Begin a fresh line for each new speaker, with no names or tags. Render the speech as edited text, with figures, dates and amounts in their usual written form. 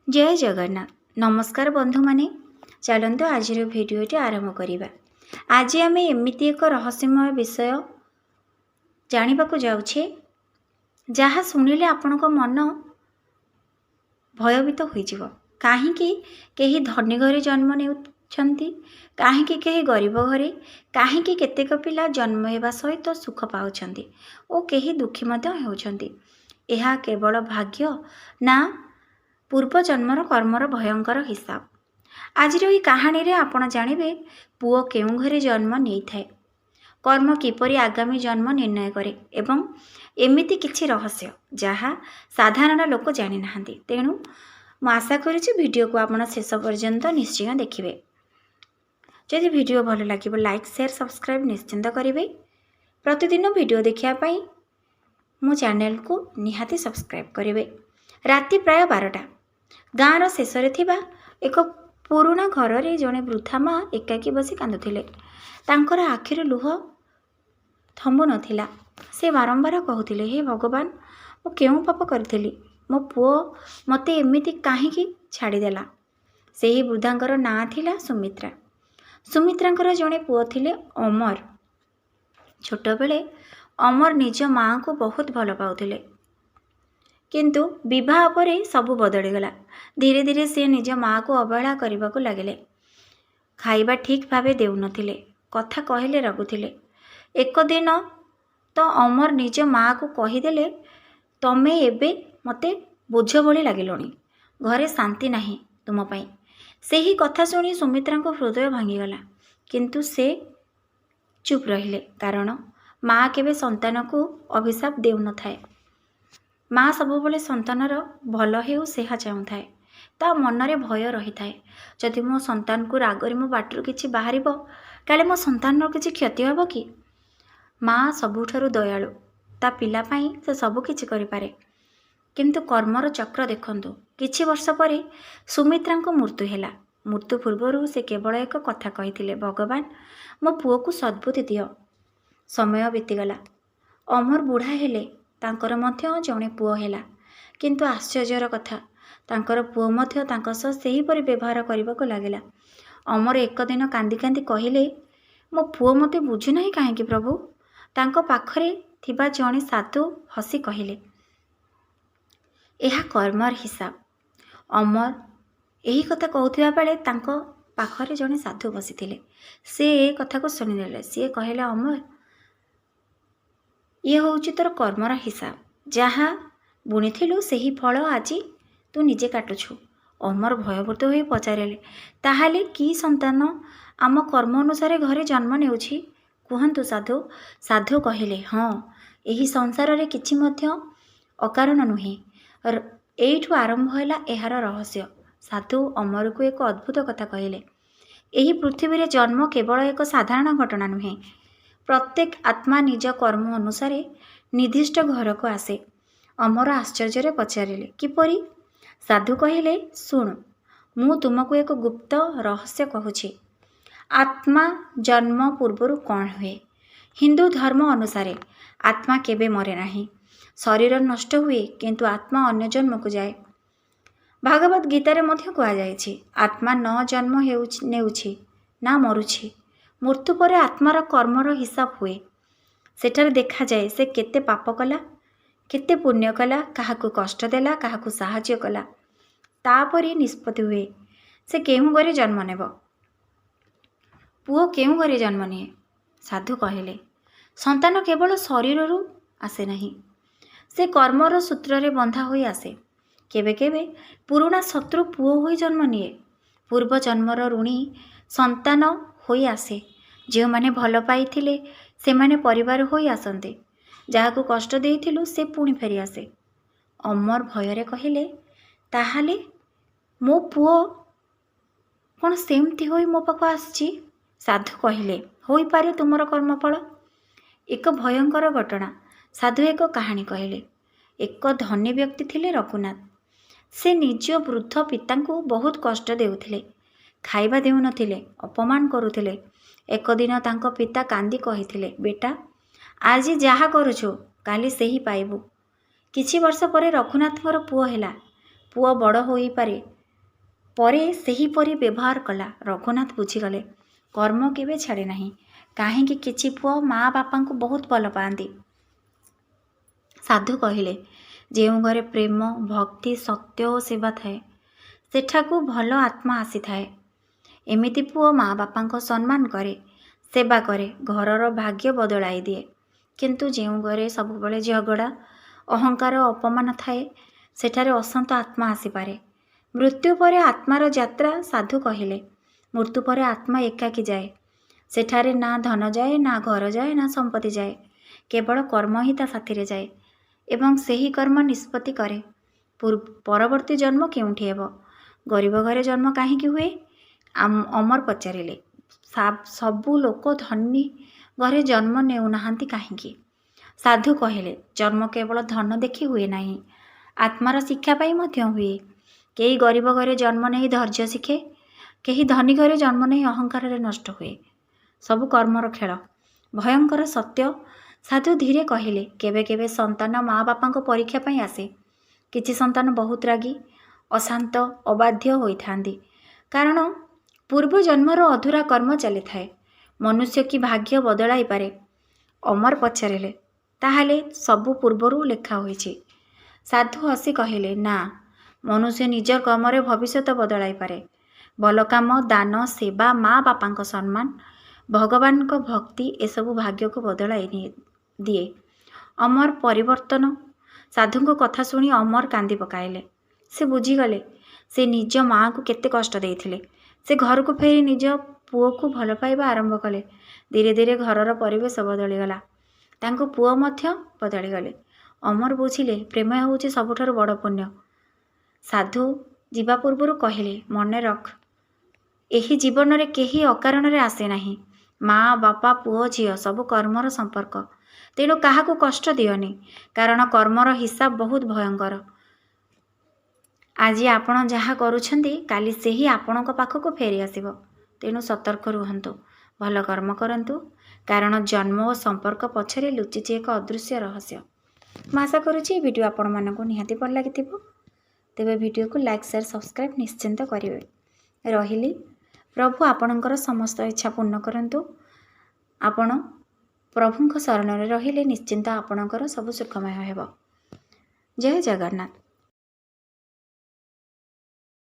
जय जगन्नाथ। नमस्कार बंधु माने, चलते आज भिडियोटी आरंभ करिबा। आज आम एमती एक रहस्यमय विषय जानिबा को जाउछे जहाँ शुणिले आपण मन भयभीत होइजिवो। काहेकि केही धनी घरे जन्म नेउछंती, काहेकि केही गरीब घरे, काहेकि केतेक पिला जन्म हेबा सहित सुख पाउछंती ओ केही दुखी मध्य हेउछंती। एहा केवल भाग्य ना पूर्व जन्मर कर्मर भयंकर हिसाब। आज कहानी रे आपण जानिबे पुओ केउ घरे जन्म नहीं थाए, कर्म किपरि आगामी जन्म निर्णय करे एवं एमिति किछि रहस्य जहाँ साधारण लोक जानि नाहांती। तेणु मु आशा करुछि वीडियो को आपण शेष पर्यंत निश्चय देखिबे। जदि वीडियो भल लागिबो लाइक शेयर सब्सक्राइब निश्चिंत करिवे। प्रतिदिन वीडियो देखिया पई मो चैनल को निहाती सब्सक्राइब करिवे। राति प्राय 12टा। गाँवर शेषरे थिबा एक पुराना घर रे जड़े वृद्धा माँ एकाकी बसी कांदुथिले। तांकर आखिर लुह थंबु नथिला। से बारंबार कहूथिले, हे भगवान, मु केउ पाप करथिली? मो पुओ मते एमिति काहेकि छाड़ीदेला। सेही वृद्धांकर नाँ थिला सुमित्रा। सुमित्रांकर जड़े पुओ थिले अमर। छोट बेले अमर निज माँ को बहुत भल पाउथिले, किंतु विवाह परे सबु बदलीगला। धीरे धीरे से निज माँ को अवहेला करने को लगिले। खाइबा ठीक भावे देउनथिले, कथा कहले रगुथिले। एक दिन तो अमर निज माँ को कहीदेले, तमे एबे मते बोझ भली लागिलोनी, घरे शांति नाही तुम पाई। सेही कथा शुणी सुमित्रा को हृदय भांगीगला, किंतु से चुप रहिले, कारण माँ केबे संतान को अभिशाप देउ न थाए। माँ सबुबले संतानर भल हेउ सेहा चाहूଥାଏ। ता मनरे भय रही थाए, जदि मो संतान को रागरे मो बाटरू किछि बाहरिबो, काले मो संतानर किछि क्षति हबो कि? माँ सबुठारु दयालु, ता पिला पाई से सबु किछि करि पारे। किंतु कर्मर चक्र देखंतु। किछि वर्ष परे सुमित्रांको मृत्यु हेला। मृत्यु पूर्वरु से केवल एक कथा कहिथिले, भगवान मो पुओ को सद्बुद्धि दियो। समय बीतीगला। अमर बुढ़ा हेले, तांकर मध्य जणे पुओ हेला। किंतु आश्चर्यर कथा, तांकर पुओ मध्य तांक सह सेही परि व्यवहार करबाको लागिला। अमर एक दिन कांदी कांदी कहिले, मो पुओ मते बुझु नाही काहेकि प्रभु? तांको पाखरे थिबा जणे साधु हसी कहिले, एहा कर्मर हिसाब। अमर एही कथा कहउथिबा बेले तांको पाखरे जणे साधु बसिथिले। से ए कथा को सुनिनेले। से कहिले, अमर, ये होउछि तोर कर्मर हिसाब। जहाँ बुणीथिलु सेही फल आजी तू निजे काटुछु। अमर भयभूत होई पचारिले, ताहाले की संतान आम कर्म अनुसार घरे जन्म नेउछि? कुहंतु साधु। साधु कहिले, हाँ, एही संसार रे किछि मध्य अकारण नुहे। एइठु आरंभ होला एहार रहस्य। साधु अमर को एक अद्भुत कथा कहिले, एही पृथ्वी रे जन्म केवल एक साधारण घटना नुहे। प्रत्येक आत्मा निज कर्म अनुसार निर्दिष्ट घर को आसे। अमर आश्चर्य पचारिले, किपरि? साधु कहिले, सुण, मु तुमको एक गुप्त रहस्य कहूछि। आत्मा जन्म पूर्वरु कौन हुए? हिंदू धर्म अनुसार आत्मा केबे मरे नाही। शरीर नष्ट हुए, किंतु आत्मा अन्य जन्म को जाए। भागवत गीतारे मध्य कहा जायछि, आत्मा न जन्म नेउछि ना मरुछि। मृत्यु पर आत्मार कर्मर हिसाब हुए। सेठारे देखा जाए से केते पाप कला, केते पुण्य कला, काहाकु कष्ट देला, काहाकु साहाय्य कला। तापरि निष्पत्ति हुए से केउ घरे जन्म नेब। पुओ केउ घरे जन्म निए? साधु कहिले, संतान केवल शरीररु आसे नहीं, से कर्मर सूत्ररे बंधा होई आसे। केबे केबे पुरुणा शत्रु पुओ होई जन्म निए। पूर्व जन्मर ऋणी संतान होई आसे। जो माने भल पाइथिले से माने परिवार होई आसंते। जहाकु कष्ट देइथिलु से पुणी फेरी आसे। अमर भयरे कहिले, ताहाले मो पुओ कौन सेमती होई मो पाख आसछि? साधु कहिले, होई पारे तुमर कर्मफल। एक भयंकर घटना। साधु एक कहानी कहिले। एक धनी व्यक्ति थिले रघुनाथ। से निज वृद्ध पिता को बहुत कष्ट देउथिले, खाइबा देउ नथिले, अपमान करुथिले। एक दिन तांको पिता कांदी कहिथिले, बेटा, आज जहा करुछु काली सेही पाइबु। किछि वर्ष परे रघुनाथर पुओ हेला। पुओ बड़ होई पारे, ପରେ ସେହିପରି ବ୍ୟବହାର କଲା। ରଘୁନାଥ ବୁଝିଗଲେ କର୍ମ କେବେ ଛାଡ଼େ ନାହିଁ। କାହିଁକି କିଛି ପୁଅ ମା ବାପାଙ୍କୁ ବହୁତ ଭଲ ପାଆନ୍ତି। ସାଧୁ କହିଲେ, ଯେଉଁ ଘରେ ପ୍ରେମ, ଭକ୍ତି, ସତ୍ୟ ଓ ସେବା ଥାଏ ସେଠାକୁ ଭଲ ଆତ୍ମା ଆସିଥାଏ। ଏମିତି ପୁଅ ମା ବାପାଙ୍କ ସମ୍ମାନ କରେ, ସେବା କରେ, ଘରର ଭାଗ୍ୟ ବଦଳାଇ ଦିଏ। କିନ୍ତୁ ଯେଉଁ ଘରେ ସବୁବେଳେ ଝଗଡ଼ା, ଅହଙ୍କାର, ଅପମାନ ଥାଏ ସେଠାରେ ଅଶାନ୍ତ ଆତ୍ମା ଆସିପାରେ। ମୃତ୍ୟୁ ପରେ ଆତ୍ମାର ଯାତ୍ରା। ସାଧୁ କହିଲେ, ମୃତ୍ୟୁ ପରେ ଆତ୍ମା ଏକାକୀ ଯାଏ। ସେଠାରେ ନା ଧନ ଯାଏ, ନା ଘର ଯାଏ, ନା ସମ୍ପତ୍ତି ଯାଏ। କେବଳ କର୍ମ ହିଁ ତା ସାଥିରେ ଯାଏ ଏବଂ ସେହି କର୍ମ ନିଷ୍ପତ୍ତି କରେ ପରବର୍ତ୍ତୀ ଜନ୍ମ କେଉଁଠି ହେବ। ଗରିବ ଘରେ ଜନ୍ମ କାହିଁକି ହୁଏ? ଅମର ପଚାରିଲେ। ସବୁ ଲୋକ ଧନୀ ଘରେ ଜନ୍ମ ନେଉନାହାନ୍ତି କାହିଁକି? ସାଧୁ କହିଲେ, ଜନ୍ମ କେବଳ ଧନ ଦେଖି ହୁଏ ନାହିଁ, ଆତ୍ମାର ଶିକ୍ଷା ପାଇଁ ମଧ୍ୟ ହୁଏ। କେହି ଗରିବ ଘରେ ଜନ୍ମ ନେଇ ଧୈର୍ଯ୍ୟ ଶିଖେ, କେହି ଧନୀ ଘରେ ଜନ୍ମ ନେଇ ଅହଙ୍କାରରେ ନଷ୍ଟ ହୁଏ। ସବୁ କର୍ମର ଖେଳ। ଭୟଙ୍କର ସତ୍ୟ। ସାଧୁ ଧୀରେ କହିଲେ, କେବେ କେବେ ସନ୍ତାନ ମା ବାପାଙ୍କ ପରୀକ୍ଷା ପାଇଁ ଆସେ। କିଛି ସନ୍ତାନ ବହୁତ ରାଗୀ, ଅଶାନ୍ତ, ଅବାଧ୍ୟ ହୋଇଥାନ୍ତି। କାରଣ ପୂର୍ବ ଜନ୍ମର ଅଧୁରା କର୍ମ ଚାଲିଥାଏ। ମନୁଷ୍ୟ କି ଭାଗ୍ୟ ବଦଳାଇ ପାରେ? ଅମର ପଚାରିଲେ, ତାହେଲେ ସବୁ ପୂର୍ବରୁ ଲେଖା ହୋଇଛି? ସାଧୁ ହସି କହିଲେ, ନା, ମନୁଷ୍ୟ ନିଜ କର୍ମରେ ଭବିଷ୍ୟତ ବଦଳାଇ ପାରେ। ଭଲ କାମ, ଦାନ, ସେବା, ମା ବାପାଙ୍କ ସମ୍ମାନ, ଭଗବାନଙ୍କ ଭକ୍ତି ଏସବୁ ଭାଗ୍ୟକୁ ବଦଳାଇ ଦିଏ। ଅମର ପରିବର୍ତ୍ତନ। ସାଧୁଙ୍କ କଥା ଶୁଣି ଅମର କାନ୍ଦି ପକାଇଲେ। ସେ ବୁଝିଗଲେ ସେ ନିଜ ମାଆକୁ କେତେ କଷ୍ଟ ଦେଇଥିଲେ। ସେ ଘରକୁ ଫେରି ନିଜ ପୁଅକୁ ଭଲ ପାଇବା ଆରମ୍ଭ କଲେ। ଧୀରେ ଧୀରେ ଘରର ପରିବେଶ ବଦଳିଗଲା। ତାଙ୍କ ପୁଅ ମଧ୍ୟ ବଦଳିଗଲେ। ଅମର ବୁଝିଲେ ପ୍ରେମ ହେଉଛି ସବୁଠାରୁ ବଡ଼ ପୁଣ୍ୟ। ସାଧୁ ଯିବା ପୂର୍ବରୁ କହିଲେ, ମନେ ରଖ, ଏହି ଜୀବନରେ କେହି ଅକାରଣରେ ଆସେ ନାହିଁ। ମା ବାପା, ପୁଅ ଝିଅ ସବୁ କର୍ମର ସମ୍ପର୍କ। ତେଣୁ କାହାକୁ କଷ୍ଟ ଦିଅନି, କାରଣ କର୍ମର ହିସାବ ବହୁତ ଭୟଙ୍କର। ଆଜି ଆପଣ ଯାହା କରୁଛନ୍ତି କାଲି ସେହି ଆପଣଙ୍କ ପାଖକୁ ଫେରି ଆସିବ। ତେଣୁ ସତର୍କ ରୁହନ୍ତୁ, ଭଲ କର୍ମ କରନ୍ତୁ, କାରଣ ଜନ୍ମ ଓ ସମ୍ପର୍କ ପଛରେ ଲୁଚିଛି ଏକ ଅଦୃଶ୍ୟ ରହସ୍ୟ। ମୁଁ ଆଶା କରୁଛି ଏହି ଭିଡ଼ିଓ ଆପଣମାନଙ୍କୁ ନିହାତି ଭଲ ଲାଗିଥିବ। ତେବେ ଭିଡ଼ିଓକୁ ଲାଇକ୍, ସେୟାର, ସବସ୍କ୍ରାଇବ୍ ନିଶ୍ଚିନ୍ତ କରିବେ। ରହିଲି। ପ୍ରଭୁ ଆପଣଙ୍କର ସମସ୍ତ ଇଚ୍ଛା ପୂର୍ଣ୍ଣ କରନ୍ତୁ। ଆପଣ ପ୍ରଭୁଙ୍କ ଶରଣରେ ରହିଲେ ନିଶ୍ଚିନ୍ତ ଆପଣଙ୍କର ସବୁ ସୁଖମୟ ହେବ। ଜୟ ଜଗନ୍ନାଥ।